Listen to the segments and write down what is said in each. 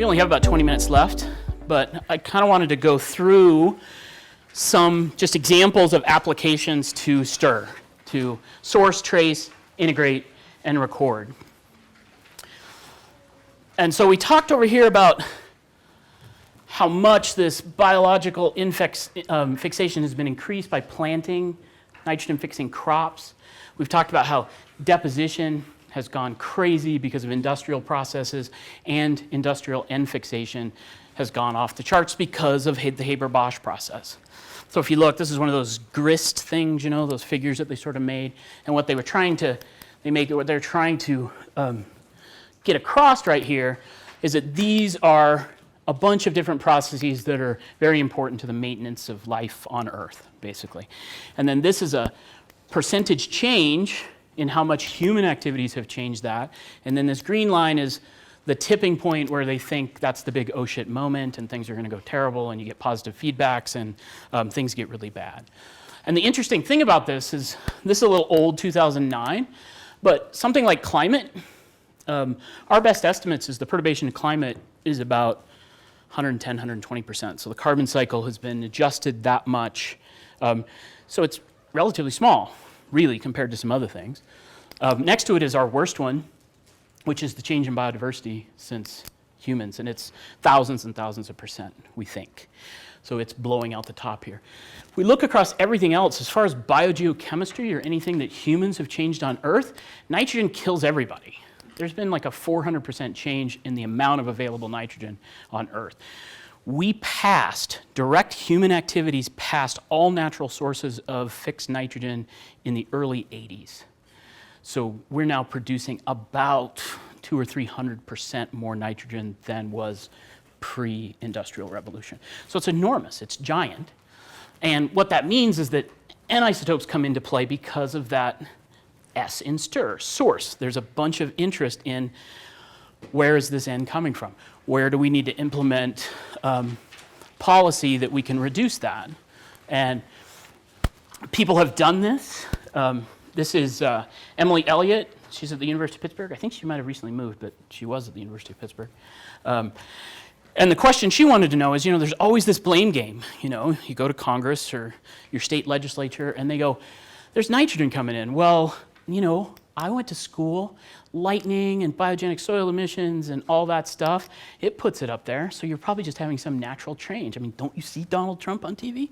only have about 20 minutes left, but I kind of wanted to go through some just examples of applications to STIR, to source, trace, integrate, and record. And so we talked over here about how much this biological fixation has been increased by planting nitrogen-fixing crops. We've talked about how deposition has gone crazy because of industrial processes, and industrial N fixation has gone off the charts because of the Haber-Bosch process. So if you look, this is one of those grist things, you know, those figures that they sort of made, and what they were trying to, what they're trying to get across right here is that these are a bunch of different processes that are very important to the maintenance of life on Earth, basically. And then this is a percentage change in how much human activities have changed that. And then this green line is the tipping point where they think that's the big oh shit moment and things are gonna go terrible and you get positive feedbacks and things get really bad. And the interesting thing about this is a little old, 2009, but something like climate, our best estimates is the perturbation of climate is about 110, 120%. So the carbon cycle has been adjusted that much. So it's relatively small, really, compared to some other things. Next to it is our worst one, which is the change in biodiversity since humans, and it's thousands and thousands of percent, we think. So it's blowing out the top here. If we look across everything else, as far as biogeochemistry or anything that humans have changed on Earth, nitrogen kills everybody. There's been like a 400% change in the amount of available nitrogen on Earth. We passed, direct human activities passed all natural sources of fixed nitrogen in the early 80s. So we're now producing about 200 or 300% more nitrogen than was pre-industrial revolution. So it's enormous, it's giant. And what that means is that N isotopes come into play because of that S in STIR, source. There's a bunch of interest in where is this N coming from? Where do we need to implement policy that we can reduce that? And people have done this. This is Emily Elliott. She's at the University of Pittsburgh. I think she might have recently moved, but she was at the University of Pittsburgh. And the question she wanted to know is, you know, there's always this blame game. You know, you go to Congress or your state legislature and they go, there's nitrogen coming in. Well, you know, I went to school, lightning and biogenic soil emissions and all that stuff, it puts it up there, so you're probably just having some natural change. I mean, don't you see Donald Trump on TV?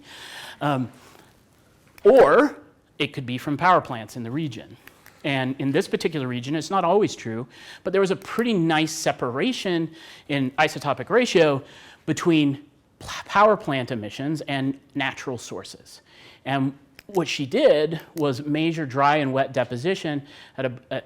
Or it could be from power plants in the region. And in this particular region, it's not always true, but there was a pretty nice separation in isotopic ratio between power plant emissions and natural sources. And what she did was measure dry and wet deposition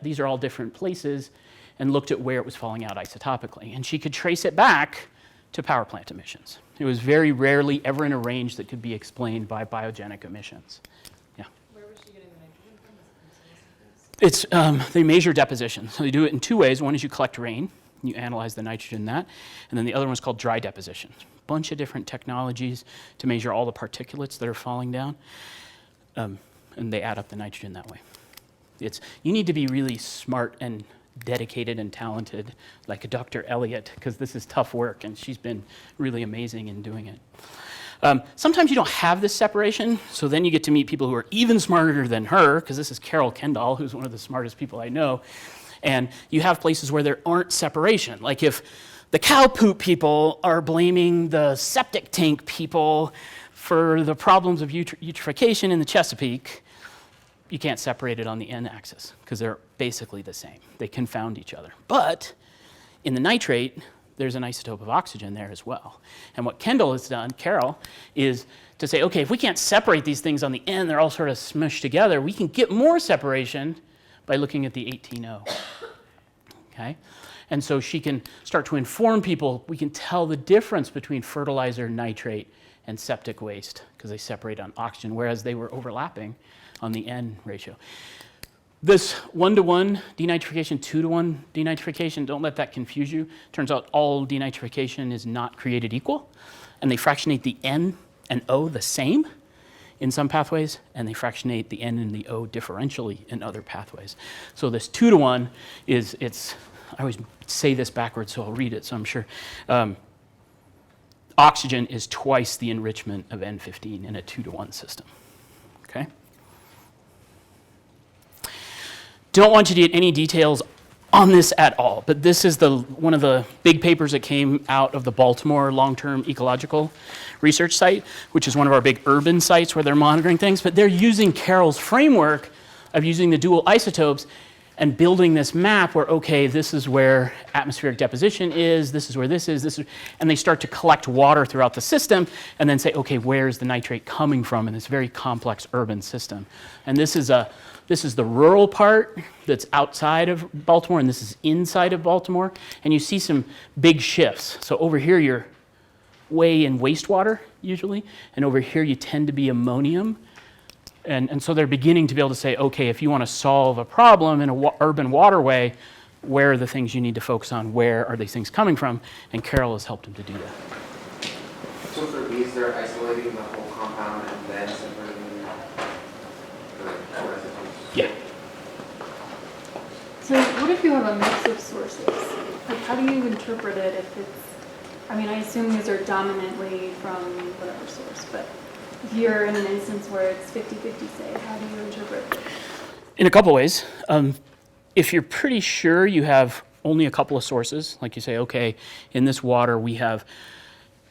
these are all different places, and looked at where it was falling out isotopically. And she could trace it back to power plant emissions. It was very rarely ever in a range that could be explained by biogenic emissions. Yeah. Where was she getting the nitrogen from? It's, they measure deposition. So they do it in two ways. One is you collect rain, you analyze the nitrogen in that, and then the other one is called dry deposition. Bunch of different technologies to measure all the particulates that are falling down. And they add up the nitrogen that way. You need to be really smart and dedicated and talented, like Dr. Elliott, because this is tough work, and she's been really amazing in doing it. Sometimes you don't have this separation, so then you get to meet people who are even smarter than her, because this is Carol Kendall, who's one of the smartest people I know, and you have places where there aren't separation. Like if the cow poop people are blaming the septic tank people for the problems of eutrophication in the Chesapeake, you can't separate it on the N-axis because they're basically the same. They confound each other. But in the nitrate, there's an isotope of oxygen there as well. And what Kendall has done, Carol, is to say, okay, if we can't separate these things on the N, they're all sort of smushed together, we can get more separation by looking at the 18O. Okay? And so she can start to inform people, we can tell the difference between fertilizer, nitrate, and septic waste, because they separate on oxygen, whereas they were overlapping on the N ratio. This 1-to-1 denitrification, 2-to-1 denitrification, don't let that confuse you. Turns out all denitrification is not created equal, and they fractionate the N and O the same in some pathways, and they fractionate the N and the O differentially in other pathways. So this 2-to-1 is, it's I always say this backwards, so I'll read it, so I'm sure. Oxygen is twice the enrichment of N15 in a 2-to-1 system, okay? Don't want you to get any details on this at all, but this is one of the big papers that came out of the Baltimore long-term ecological research site, which is one of our big urban sites where they're monitoring things, but they're using Carroll's framework of using the dual isotopes and building this map where, okay, this is where atmospheric deposition is, this is where this is, and they start to collect water throughout the system and then say, okay, where's the nitrate coming from in this very complex urban system? And this is the rural part that's outside of Baltimore, and this is inside of Baltimore, and you see some big shifts. So over here, you're way in wastewater, usually, and over here, you tend to be ammonium. And so they're beginning to be able to say, okay, if you want to solve a problem in an urban waterway, where are the things you need to focus on? Where are these things coming from? And Carroll has helped them to do that. So for these, they're isolating the whole compound and then separating the isotopes? Yeah. So what if you have a mix of sources? Like, how do you interpret it if it's, I mean, I assume these are dominantly from whatever source, but if you're in an instance where it's 50-50, say, how do you interpret it? In a couple ways. If you're pretty sure you have only a couple of sources, like you say, okay, in this water we have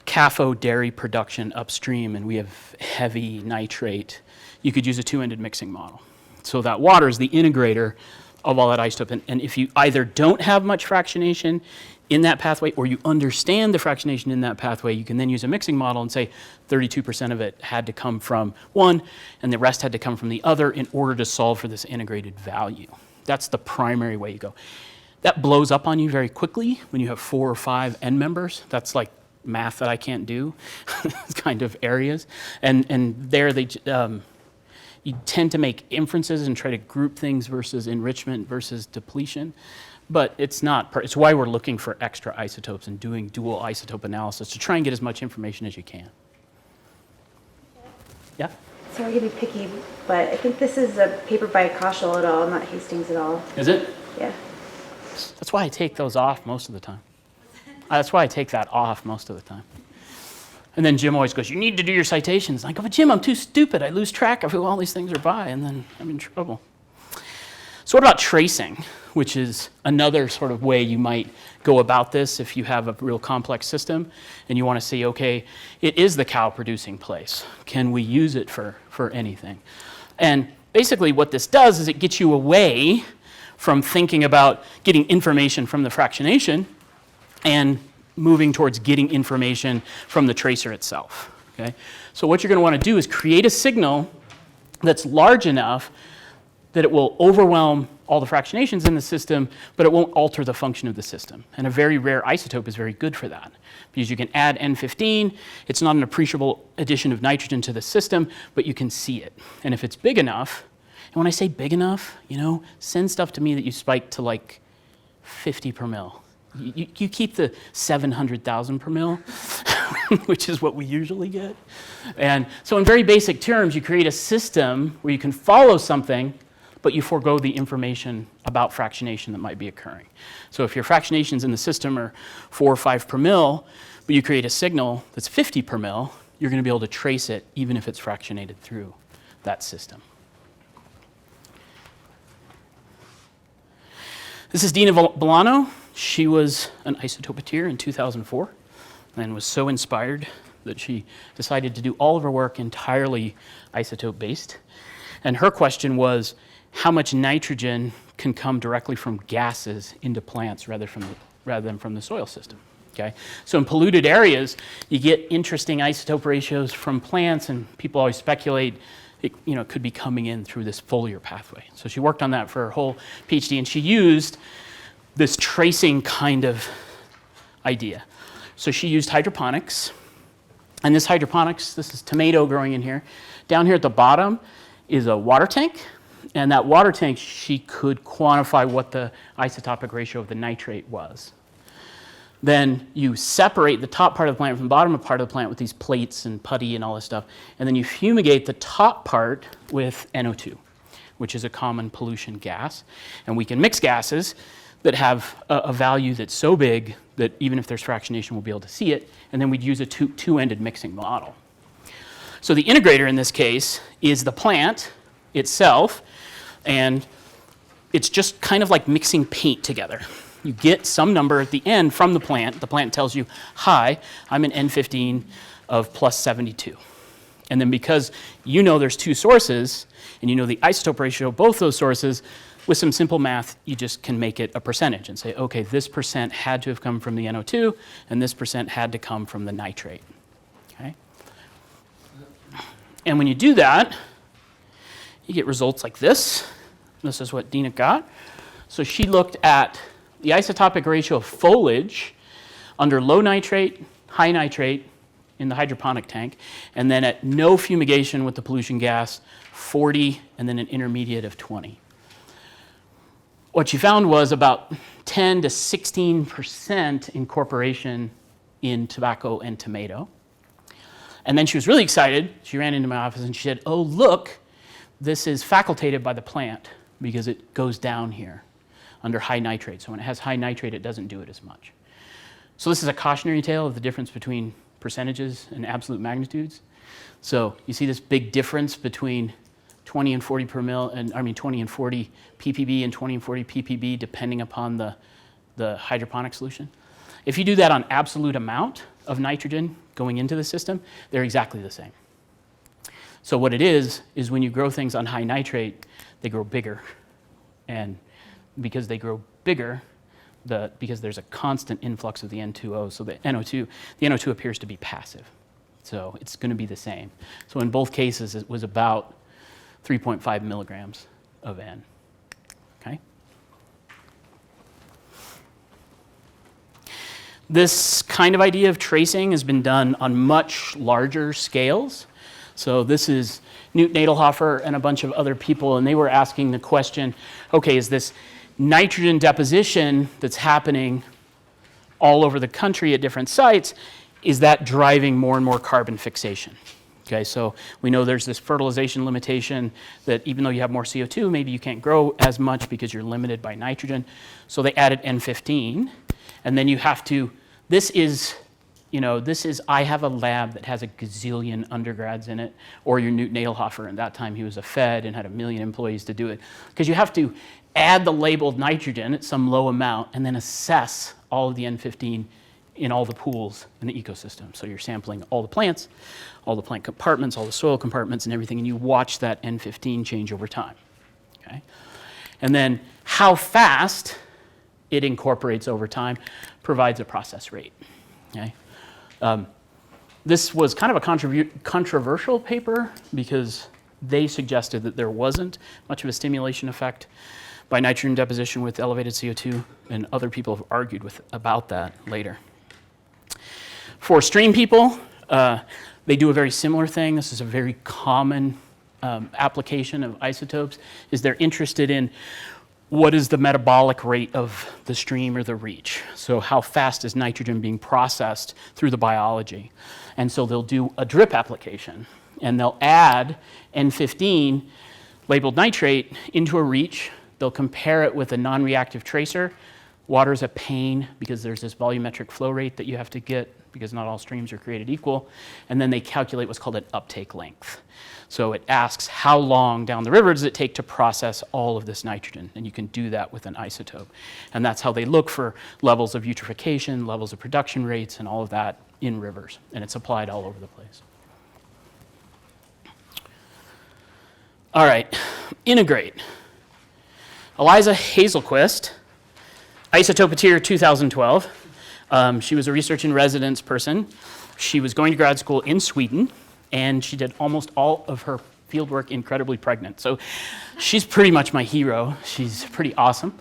CAFO dairy production upstream and we have heavy nitrate, you could use a two-ended mixing model. So that water is the integrator of all that isotope. And if you either don't have much fractionation in that pathway or you understand the fractionation in that pathway, you can then use a mixing model and say 32% of it had to come from one and the rest had to come from the other in order to solve for this integrated value. That's the primary way you go. That blows up on you very quickly when you have 4 or 5 N members. That's like math that I can't do, kind of areas. And there you tend to make inferences and try to group things versus enrichment versus depletion. But it's not, it's why we're looking for extra isotopes and doing dual isotope analysis to try and get as much information as you can. Yeah? Sorry to be picky, but I think this is a paper by Koshal et al., not Hastings et al. Is it? Yeah. That's why I take those off most of the time. That's why I take that off most of the time. And then Jim always goes, you need to do your citations. I go, but Jim, I'm too stupid. I lose track of who all these things are by, and then I'm in trouble. So what about tracing, which is another sort of way you might go about this if you have a real complex system and you want to see, okay, it is the cow producing place. Can we use it for anything? And basically what this does is it gets you away from thinking about getting information from the fractionation and moving towards getting information from the tracer itself. Okay? So what you're going to want to do is create a signal that's large enough that it will overwhelm all the fractionations in the system, but it won't alter the function of the system. And a very rare isotope is very good for that, because you can add N15, it's not an appreciable addition of nitrogen to the system, but you can see it. And if it's big enough, and when I say big enough, send stuff to me that you spike to like 50 per mil. You keep the 700,000 per mil, which is what we usually get. And so in very basic terms, you create a system where you can follow something, but you forego the information about fractionation that might be occurring. So if your fractionations in the system are 4 or 5 per mil, but you create a signal that's 50 per mil, you're going to be able to trace it even if it's fractionated through that system. This is Dina Bolano. She was an isotopateer in 2004 and was so inspired that she decided to do all of her work entirely isotope-based. And her question was, how much nitrogen can come directly from gases into plants rather than from the soil system? Okay? So in polluted areas, you get interesting isotope ratios from plants, and people always speculate it could be coming in through this foliar pathway. So she worked on that for her whole PhD, and she used this tracing kind of idea. So she used hydroponics, and this hydroponics, this is tomato growing in here. Down here at the bottom is a water tank, and that water tank, she could quantify what the isotopic ratio of the nitrate was. Then you separate the top part of the plant from the bottom part of the plant with these plates and putty and all this stuff, and then you fumigate the top part with NO2, which is a common pollution gas. And we can mix gases. that have a value that's so big that even if there's fractionation, we'll be able to see it. And then we'd use a two-ended mixing model. So the integrator in this case is the plant itself, and it's just kind of like mixing paint together. You get some number at the end from the plant. The plant tells you, hi, I'm an N15 of plus 72. And then because you know there's two sources, and you know the isotope ratio of both those sources, with some simple math, you just can make it a percentage and say, okay, this percent had to have come from the NO2, and this percent had to come from the nitrate. Okay? And when you do that, you get results like this. This is what Dina got. So she looked at the isotopic ratio of foliage under low nitrate, high nitrate in the hydroponic tank, and then at no fumigation with the pollution gas, 40, and then an intermediate of 20. What she found was about 10 to 16% incorporation in tobacco and tomato. And then she was really excited. She ran into my office and she said, oh, look, this is facultated by the plant because it goes down here under high nitrate. So when it has high nitrate, it doesn't do it as much. So this is a cautionary tale of the difference between percentages and absolute magnitudes. So you see this big difference between 20 and 40 per mil, and 20 and 40 ppb and 20 and 40 ppb depending upon the hydroponic solution. If you do that on absolute amount of nitrogen going into the system, they're exactly the same. So what it is when you grow things on high nitrate, they grow bigger. And because they grow bigger, because there's a constant influx of the N2O, so the NO2 appears to be passive. So it's going to be the same. So in both cases, it was about 3.5 milligrams of N. Okay? This kind of idea of tracing has been done on much larger scales. So this is Newt Nadelhofer and a bunch of other people, and they were asking the question, okay, is this nitrogen deposition that's happening all over the country at different sites, is that driving more and more carbon fixation? Okay, so we know there's this fertilization limitation that even though you have more CO2, maybe you can't grow as much because you're limited by nitrogen. So they added N15, and then you have to, I have a lab that has a gazillion undergrads in it, or your Newt Nadelhofer, and that time he was a Fed and had 1 million employees to do it. Because you have to add the labeled nitrogen at some low amount and then assess all of the N15 in all the pools in the ecosystem. So you're sampling all the plants, all the plant compartments, all the soil compartments and everything, and you watch that N15 change over time. Okay? And then how fast it incorporates over time provides a process rate. Okay? This was kind of a controversial paper because they suggested that there wasn't much of a stimulation effect by nitrogen deposition with elevated CO2, and other people have argued about that later. For stream people, they do a very similar thing. This is a very common application of isotopes, is they're interested in what is the metabolic rate of the stream or the reach. So how fast is nitrogen being processed through the biology? And so they'll do a drip application, and they'll add N15 labeled nitrate into a reach. They'll compare it with a non-reactive tracer. Water's a pain because there's this volumetric flow rate that you have to get because not all streams are created equal. And then they calculate what's called an uptake length. So it asks how long down the river does it take to process all of this nitrogen, and you can do that with an isotope. And that's how they look for levels of eutrophication, levels of production rates, and all of that in rivers, and it's applied all over the place. All right, integrate. Eliza Hazelquist, Isotopeteer 2012. She was a research in residence person. She was going to grad school in Sweden, and she did almost all of her fieldwork incredibly pregnant. So she's pretty much my hero. She's pretty awesome.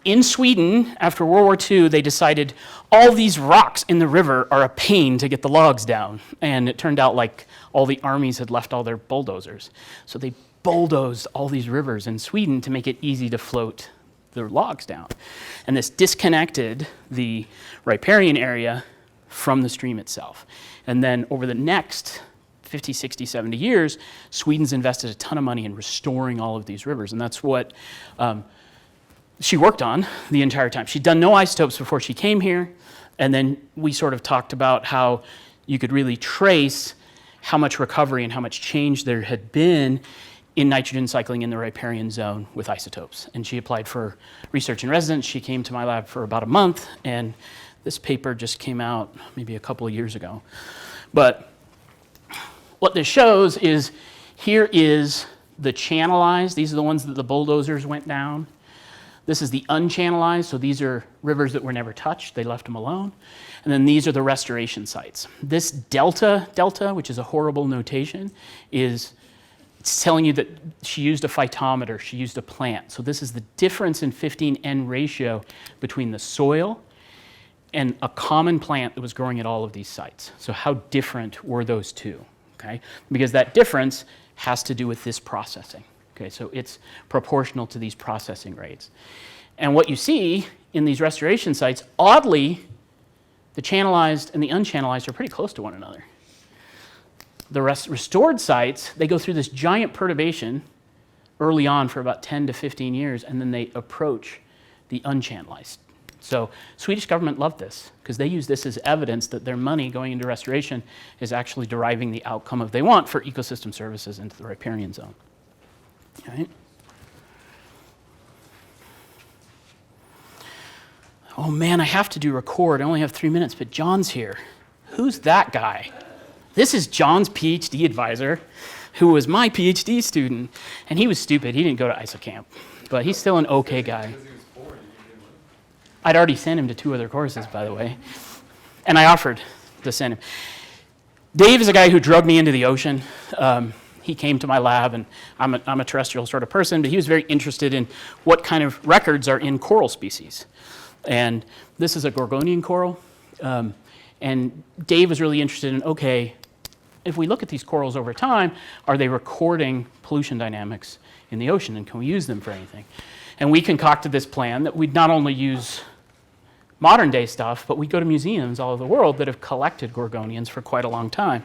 In Sweden, after World War II, they decided all these rocks in the river are a pain to get the logs down. And it turned out like all the armies had left all their bulldozers. So they bulldozed all these rivers in Sweden to make it easy to float the logs down. And this disconnected the riparian area from the stream itself. And then over the next 50, 60, 70 years, Sweden's invested a ton of money in restoring all of these rivers. And that's what she worked on the entire time. She'd done no isotopes before she came here, and then we sort of talked about how you could really trace how much recovery and how much change there had been in nitrogen cycling in the riparian zone with isotopes. And she applied for research in residence. She came to my lab for about a month, and this paper just came out maybe a couple of years ago. But what this shows is here is the channelized. These are the ones that the bulldozers went down. This is the unchannelized, so these are rivers that were never touched. They left them alone. And then these are the restoration sites. This delta, which is a horrible notation, it's telling you that she used a phytometer, she used a plant. So this is the difference in 15N ratio between the soil and a common plant that was growing at all of these sites. So how different were those two, okay? Because that difference has to do with this processing. Okay, so it's proportional to these processing rates. And what you see in these restoration sites, oddly, the channelized and the unchannelized are pretty close to one another. The restored sites, they go through this giant perturbation early on for about 10 to 15 years, and then they approach the unchannelized. So Swedish government loved this because they use this as evidence that their money going into restoration is actually deriving the outcome of they want for ecosystem services into the riparian zone. Okay. Oh man, I have to do record. I only have 3 minutes, but John's here. Who's that guy? This is John's PhD advisor, who was my PhD student, and he was stupid. He didn't go to IsoCamp, but he's still an okay guy. I'd already sent him to 2 other courses, by the way, and I offered to send him. Dave is a guy who drugged me into the ocean. He came to my lab, and I'm a terrestrial sort of person, but he was very interested in what kind of records are in coral species. And this is a Gorgonian coral. And Dave was really interested in, okay, if we look at these corals over time, are they recording pollution dynamics in the ocean, and can we use them for anything? And we concocted this plan that we'd not only use modern day stuff, but we'd go to museums all over the world that have collected Gorgonians for quite a long time.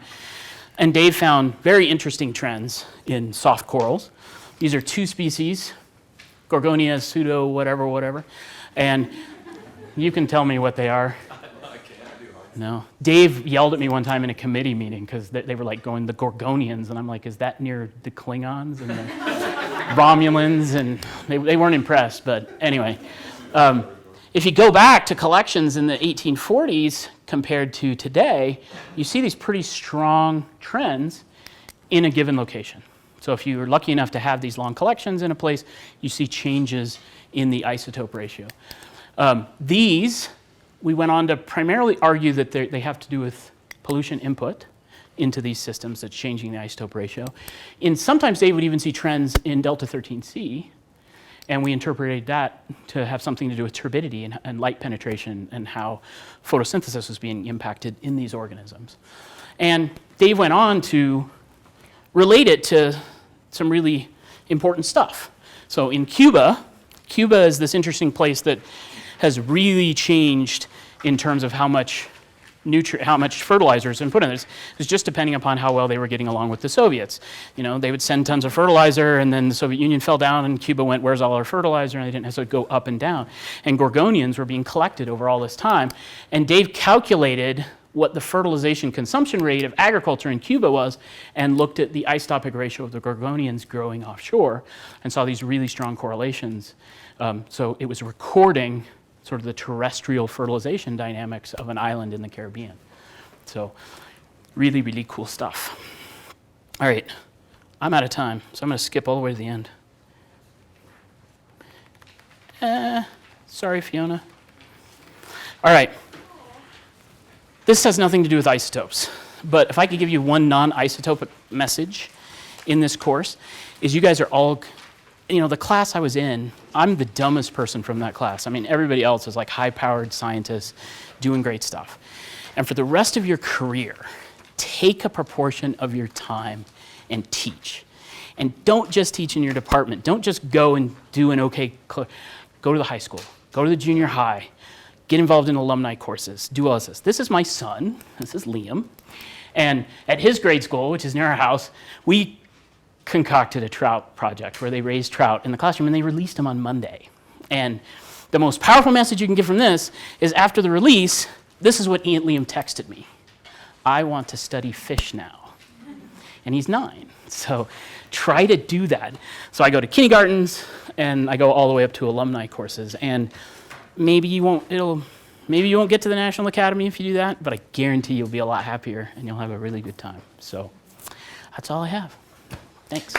And Dave found very interesting trends in soft corals. These are 2 species, Gorgonia, pseudo, whatever. And you can tell me what they are. No. Dave yelled at me one time in a committee meeting because they were like going, the Gorgonians, and I'm like, is that near the Klingons and the Romulans? And they weren't impressed, but anyway. If you go back to collections in the 1840s compared to today, you see these pretty strong trends in a given location. So if you were lucky enough to have these long collections in a place, you see changes in the isotope ratio. These, we went on to primarily argue that they have to do with pollution input into these systems that's changing the isotope ratio. Sometimes they would even see trends in delta 13C, and we interpreted that to have something to do with turbidity and light penetration and how photosynthesis was being impacted in these organisms. And Dave went on to relate it to some really important stuff. So in Cuba is this interesting place that has really changed in terms of how much fertilizer has been put in this. It was just depending upon how well they were getting along with the Soviets. You know, they would send tons of fertilizer, and then the Soviet Union fell down, and Cuba went, where's all our fertilizer? And they didn't necessarily go up and down. And Gorgonians were being collected over all this time. And Dave calculated what the fertilization consumption rate of agriculture in Cuba was, and looked at the isotopic ratio of the Gorgonians growing offshore, and saw these really strong correlations. So it was recording sort of the terrestrial fertilization dynamics of an island in the Caribbean. So really, really cool stuff. All right, I'm out of time, so I'm going to skip all the way to the end. Sorry, Fiona. All right. This has nothing to do with isotopes, but if I could give you one non-isotopic message in this course, is you guys are all, you know, the class I was in, I'm the dumbest person from that class. I mean, everybody else is like high-powered scientists doing great stuff. And for the rest of your career, take a proportion of your time and teach. And don't just teach in your department. Don't just go and do an okay, go to the high school, go to the junior high, get involved in alumni courses, do all this. This is my son, this is Liam. And at his grade school, which is near our house, we concocted a trout project where they raised trout in the classroom, and they released them on Monday. And the most powerful message you can get from this is after the release, this is what Liam texted me. I want to study fish now. And he's 9. So try to do that. So I go to kindergartens and I go all the way up to alumni courses. And maybe you won't get to the National Academy if you do that, but I guarantee you'll be a lot happier and you'll have a really good time. So that's all I have. Thanks.